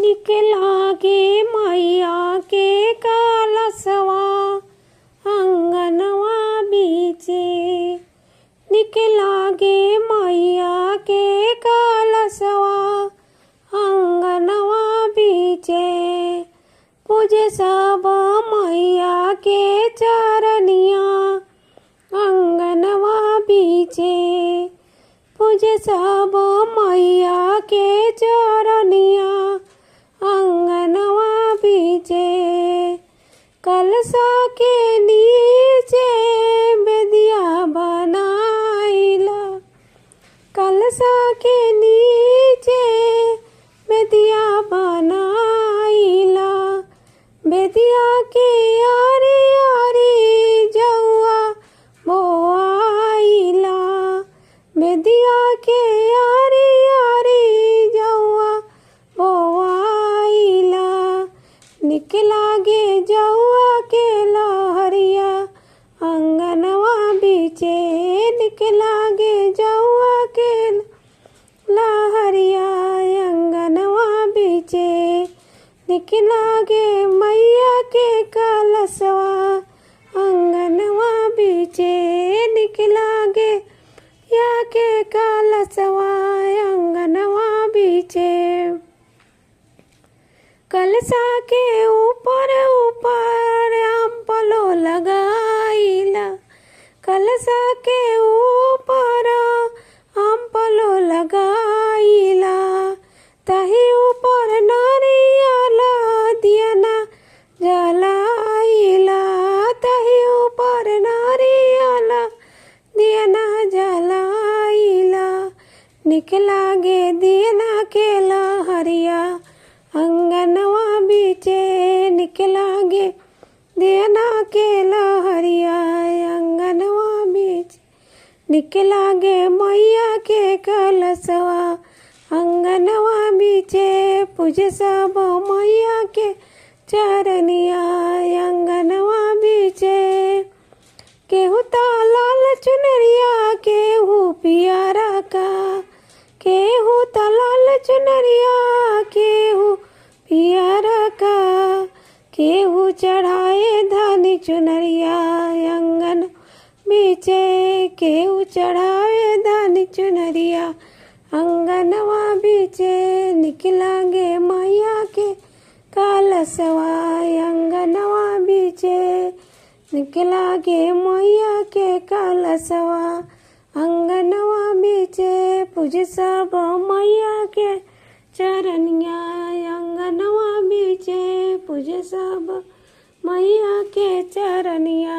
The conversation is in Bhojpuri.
निक लागे मैया के कलशवा अंगनवा बीचे। निक लागे मैया के कलशवा अंगनवा बीचे। पूजे सब मैया के चरनिया अंगनवा बीचे। पूजे सब मैया के चरनिया अंगनवा बीचे। कलशा के नीचे बेदिया बनाइला। कलशा के नीचे बेदिया बनाइला। बेदिया के आरी आरी जौआ बोआइला। बेदिया के आरी आरी जौआ बोआइला। निक लागे जौआ के लहरिया अंगनवा बीचे। निक लागे जौआ के लहरिया अंगनवा बीचे। निक लागे मैया के कलशवा अंगनवा बीचे। निक लागे या के कलशवा अंगनवा बीचे। कलशा के ऊपर ऊपर आम पलो लगाइला। कलशा के ऊपर आम पलो लगाइला। तही ऊपर नारियल दियना जलाइला। तही ऊपर नारियल दियना जलाइला। निक लागे दियना के लहरिया अंगनवा बीचे। निक लागे दियना के लहरिया अंगनवा बीचे। निक लागे मैया के कलशवा अंगनवा बीचे। पूजे सब मैया के चरनिया अंगनवा बीचे। केहू तो लाल चुनरिया केहू पियरा का। केहू तो लाल चुनरिया केहू पियरा का। केहू चढ़ाए धानी चुनरिया अंगन बीचे। केहू चढ़ाए धानी चुनरिया अंगनवा बीचे। निक लागे मैया के कलशवा अंगनवा बीचे। निक लागे मैया के कलशवा अंगनवा बीचे। पूजे सब मैया के चरनिया अंगनवा बीचे। पूजे सब मैया के चरनिया